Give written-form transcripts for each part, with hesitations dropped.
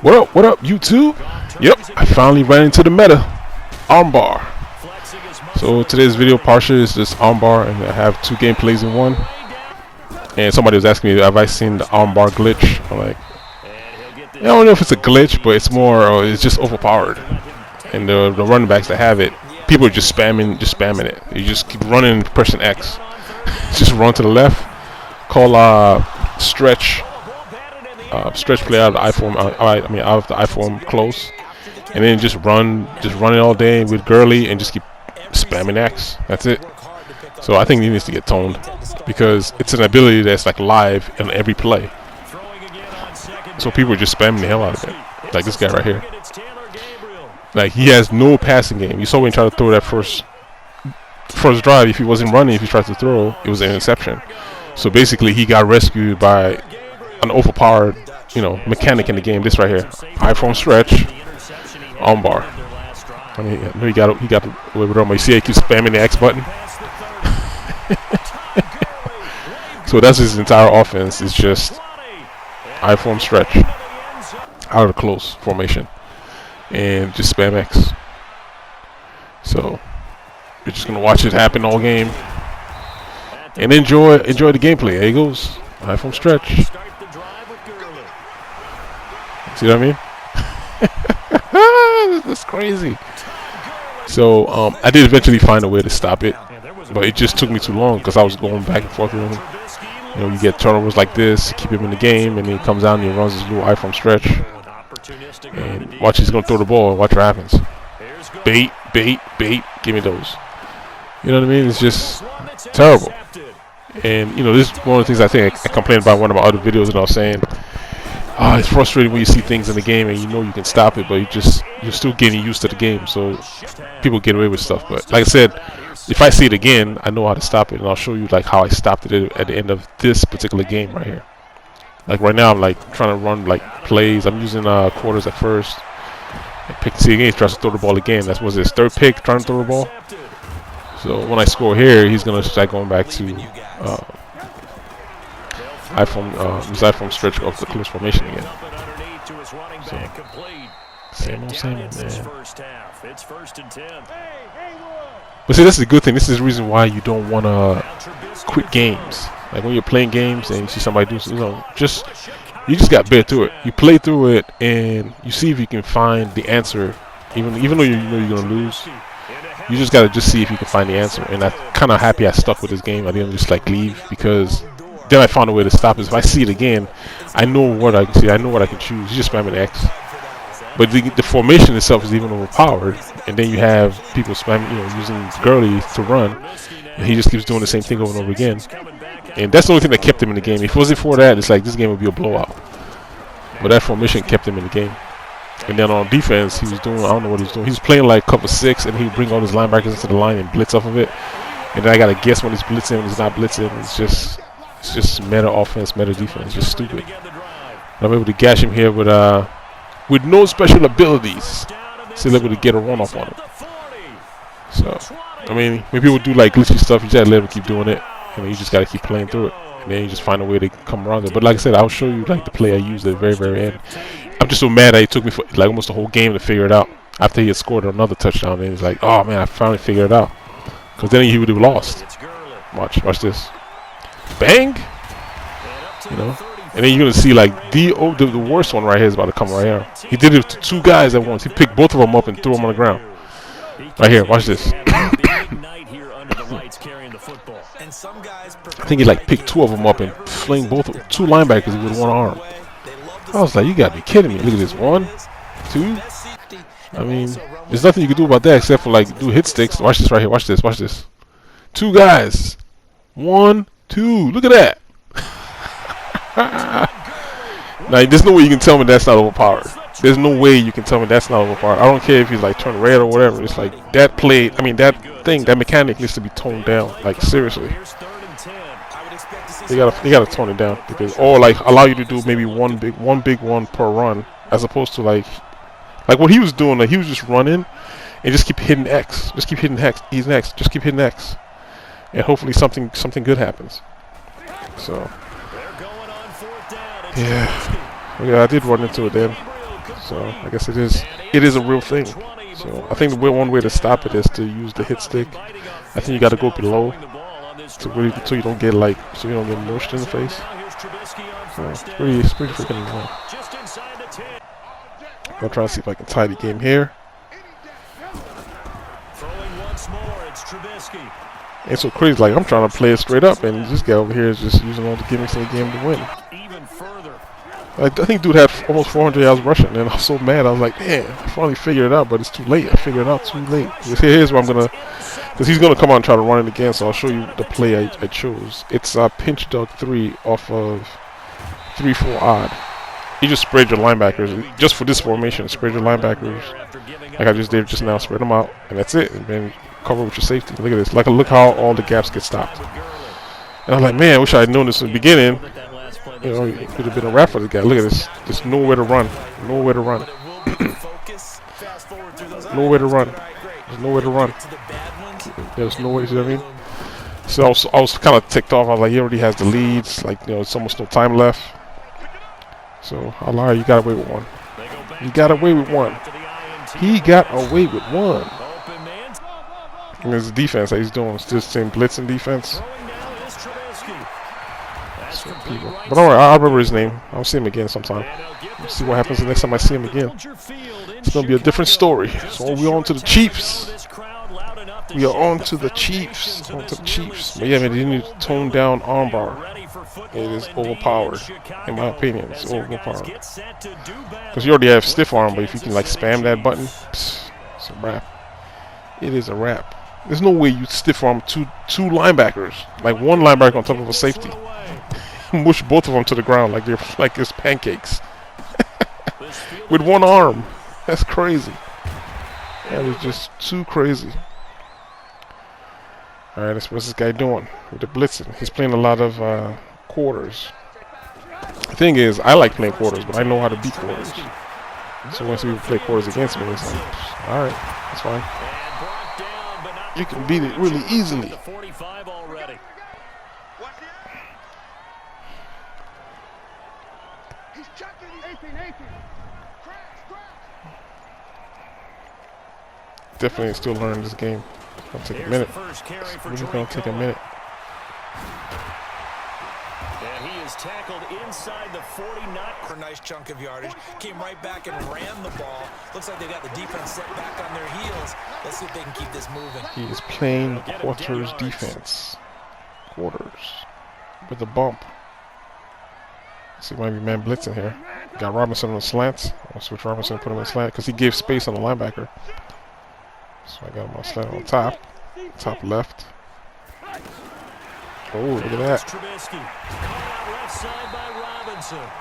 What up, YouTube? Yep, I finally ran into the meta. Armbar. So today's video partial is just armbar, and I have two gameplays in one. And somebody was asking me, have I seen the armbar glitch? I'm like, I don't know if it's a glitch, but it's more, it's just overpowered. And the running backs that have it, people are just spamming it. You just keep running, pressing X. Just run to the left. Call stretch play out of the iPhone. Out of the iPhone close, and then just run it all day with Gurley and just keep spamming X. That's it. So I think he needs to get toned because it's an ability that's like live in every play. So people are just spamming the hell out of it. Like this guy right here. Like he has no passing game. You saw when he tried to throw that first drive. If he wasn't running, if he tried to throw, it was an interception. So basically, he got rescued by an overpowered, mechanic in the game. This right here, iPhone stretch, armbar. I mean, he got away with it. You see, he keeps spamming the X button. So that's his entire offense. It's just iPhone stretch out of the close formation and just spam X. So you're just gonna watch it happen all game and enjoy the gameplay. There he goes, iPhone stretch. See what I mean? That's crazy. So I did eventually find a way to stop it, but it just took me too long because I was going back and forth with him. You get turnovers like this, keep him in the game, and then he comes out and he runs his little iPhone stretch. And watch, he's gonna throw the ball and watch what happens. Bait, give me those. You know what I mean? It's just terrible. And this is one of the things I think I complained about in one of my other videos, and I was saying, it's frustrating when you see things in the game and you can stop it, but you're still getting used to the game, so people get away with stuff. But like I said, if I see it again, I know how to stop it, and I'll show you like how I stopped it at the end of this particular game right here. Like right now, I'm like trying to run like plays. I'm using quarters at first. And pick. See again, he tries to throw the ball again. That was his third pick, trying to throw the ball. So when I score here, he's gonna start going back to iPhone stretch off the close formation again. So, same old, man. But see, that's the good thing. This is the reason why you don't want to quit games. Like when you're playing games and you see somebody do something, you just got to bear through it. You play through it and you see if you can find the answer, even though you know you're gonna lose. You just gotta see if you can find the answer. And I'm kind of happy I stuck with this game. I didn't just like leave, because then I found a way to stop it. If I see it again, I know what I can see. I know what I can choose. You just spam an X. But the formation itself is even overpowered, and then you have people spamming, using Gurley to run, and he just keeps doing the same thing over and over again. And that's the only thing that kept him in the game. If it wasn't for that, it's like this game would be a blowout. But that formation kept him in the game. And then on defense, he was doing, I don't know what he's doing. He's playing like cover 6, and he would bring all his linebackers into the line and blitz off of it. And then I gotta guess when he's blitzing, when he's not blitzing. It's just meta offense, meta defense, just stupid. I'm able to gash him here with no special abilities, still able to get a run-off on him. So, I mean, when people do like glitchy stuff, you just gotta let them keep doing it. You just gotta keep playing through it, and then you just find a way to come around it. But like I said, I'll show you like the play I used at the very, very end. I'm just so mad that it took me for like almost the whole game to figure it out. After he had scored another touchdown, and he's like, "Oh man, I finally figured it out." Because then he would have lost. Watch this. Bang! And then you're gonna see like the worst one right here is about to come right here. He did it to two guys at once. He picked both of them up and threw them on the ground. Right here, watch this. I think he like picked two of them up and fling two linebackers with one arm. I was like, you gotta be kidding me. Look at this. 1, 2. I mean, there's nothing you can do about that except for like do hit sticks. Watch this right here. Watch this. Two guys. 1, 2. Look at that. Now, there's no way you can tell me that's not overpowered. There's no way you can tell me that's not overpowered. I don't care if he's like turned red or whatever. It's like that play. I mean, that mechanic needs to be toned down. Like seriously, you gotta tone it down, because or like allow you to do maybe one big one per run, as opposed to like what he was doing. Like he was just running and just keep hitting X, just keep hitting X. He's next. Just keep hitting X, and hopefully something good happens. So. Yeah, I did run into it then. So I guess it is a real thing. So I think the one way to stop it is to use the hit stick. I think you got to go below to really so you don't get mushed in the face. So it's pretty freaking annoying. I'm trying to see if I can tie the game here. It's so crazy. Like, I'm trying to play it straight up, and this guy over here is just using all the gimmicks in the game to win. I think dude had almost 400 yards rushing, and I was so mad. I was like, man, I finally figured it out, but it's too late. I figured it out too late. Here's what I'm gonna, because he's gonna come out and try to run it again. So I'll show you the play I chose. It's pinch dog 3 off of 3-4 odd. You just spread your linebackers just for this formation. Spread your linebackers like I just did just now. Spread them out, and that's it. And then cover with your safety. Look at this. Look how all the gaps get stopped. And I'm like, man, I wish I had known this in the beginning. You know, it could have been a wrap for this guy. Look at this. There's nowhere to run. Nowhere to run. Nowhere to run. There's nowhere to run. There's no way. You know what I mean? So I was kind of ticked off. I was like, he already has the leads. Like, you know, it's almost no time left. So I'll lie, you got away with one. You got away with one. He got away with one. And his defense that he's doing is just same blitzing defense. But alright, I'll remember his name. I'll see him again sometime. We'll see what happens the next time I see him again. It's gonna be a different story. So we're on to the Chiefs. We are on to the Chiefs. On to the Chiefs. But yeah, man, they need to tone down armbar. It is overpowered, in my opinion. It's overpowered. Because you already have stiff arm, but if you can like spam that button, it's a wrap. It is a wrap. There's no way you stiff arm two linebackers, like one linebacker on top of a safety. Mush both of them to the ground like they're like it's pancakes. With one arm. That's crazy. That is just too crazy. Alright, what's this guy doing with the blitzing? He's playing a lot of quarters. The thing is, I like playing quarters, but I know how to beat quarters. So once people play quarters against me, it's like, alright, that's fine. You can beat it really easily. Definitely still learning this game. It's gonna take a minute. It's really gonna take a minute. And he is tackled inside the 40, not for a nice chunk of yardage. Came right back and ran the ball. Looks like they got the defense set back on their heels. Let's see if they can keep this moving. He is playing quarters defense. Quarters. With a bump. See, might be man blitzing here. Got Robinson on the slants. I'll switch Robinson and put him in the slant because he gave space on the linebacker. So I got him on slant on top. Top left. Oh, look at that.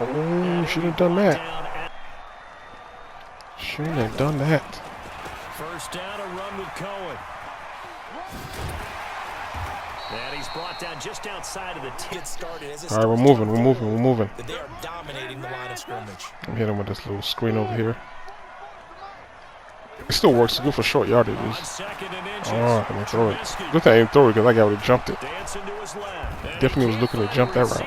Oh, shouldn't have done that. Shouldn't have done that. First down, a run with Cohen. And he's brought down just outside of the 10. All right, we're moving. They are dominating the line of scrimmage. I'm hitting with this little screen over here. It still works. It's good for short yardage. Oh, I didn't throw it. Good thing I didn't throw it because I got would have jumped it. Definitely was looking to jump that route.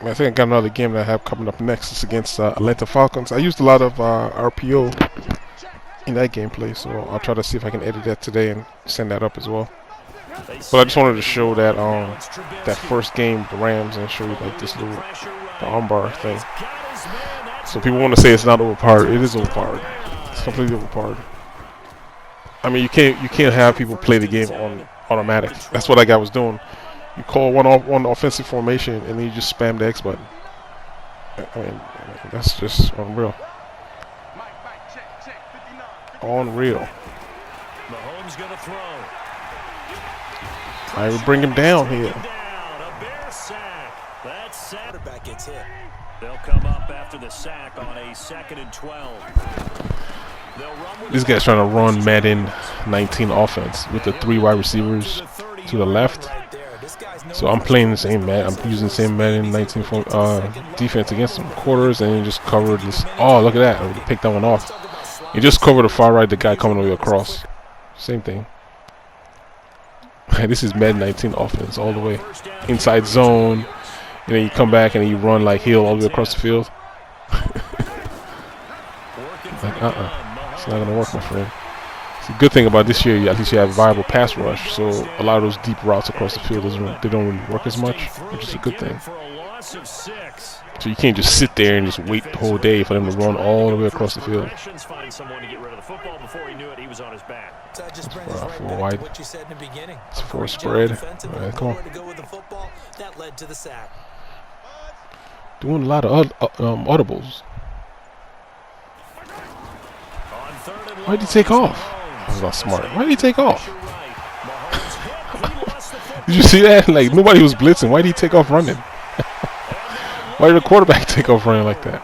I think I got another game that I have coming up next. It's against Atlanta Falcons. I used a lot of RPO in that gameplay, so I'll try to see if I can edit that today and send that up as well. But I just wanted to show that that first game, the Rams, and show you like this little the armbar thing. So people want to say it's not overpowered. It is overpowered. It's completely overpowered. I mean, you can't have people play the game on automatic. That's what that guy was doing. You call one offensive formation and then you just spam the X button. I mean, that's just unreal. Unreal. Mahomes gonna throw. I will bring him down here. Quarterback gets hit. They'll come up after the sack on a 2nd and 12. This guy's trying to run Madden 19 offense with the 3 wide receivers to the left. So I'm playing the same Madden. I'm using the same Madden 19 defense against some quarters, and you just cover this. Oh, look at that! I picked that one off. You just cover the far right, the guy coming over across. Same thing. This is Madden 19 offense all the way. Inside zone. and then you come back and you run like Hill all the way across the field. Like, it's not gonna work, my friend. It's a good thing about this year, at least you have a viable pass rush, so a lot of those deep routes across the field they don't really work as much, which is a good thing. So you can't just sit there and just wait the whole day for them to run all the way across the field. It's for wide. It's for a spread. Right, come on. Doing a lot of audibles. Why did he take off? That's not smart. Why did he take off? Did you see that? Like, nobody was blitzing. Why did he take off running? Why did the quarterback take off running like that?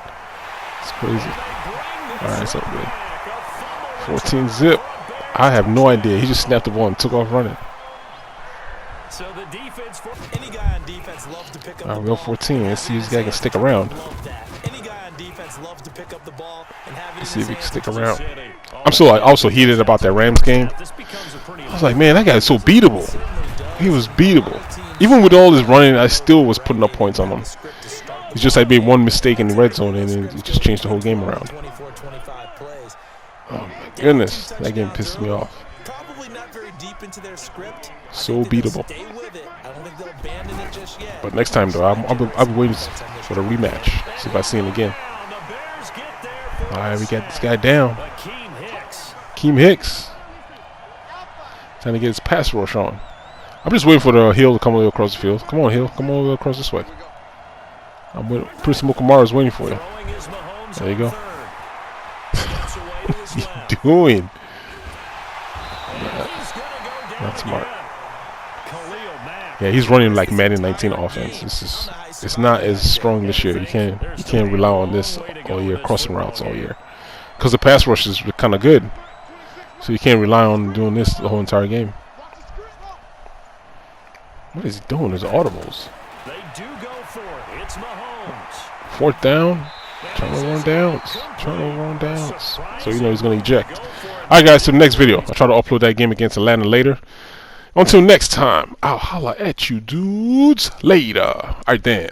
It's crazy. Alright, it's up good. 14 zip. I have no idea. He just snapped the ball and took off running. Alright, we're 14. Let's see if this guy can stick around. Let's see if he can stick around. I'm so also heated about that Rams game. I was like, man, that guy is so beatable. He was beatable. Even with all his running, I still was putting up points on him. It's just I made one mistake in the red zone and it just changed the whole game around. Oh my goodness, that game pissed me off. So beatable. But next time though, I'll be waiting for the rematch. See if I see him again. Alright, we got this guy down. Akeem Hicks. Trying to get his pass rush on. I'm just waiting for the Hill to come all the way across the field. Come on, Hill. Come all the way across this way. I'm waiting. Prince Mukamara is waiting for you. There you go. What's he doing? Not smart. Yeah, he's running like Madden 19 offense. It's not as strong this year. You can't rely on this all year, crossing routes all year, because the pass rush is kind of good. So you can't rely on doing this the whole entire game. What is he doing? There's audibles. They do go for it. It's Mahomes. Fourth down. Turnover on downs. Turnover on downs. So you know he's going to eject. Alright guys, to the next video. I'll try to upload that game against Atlanta later. Until next time, I'll holla at you dudes later. Alright then.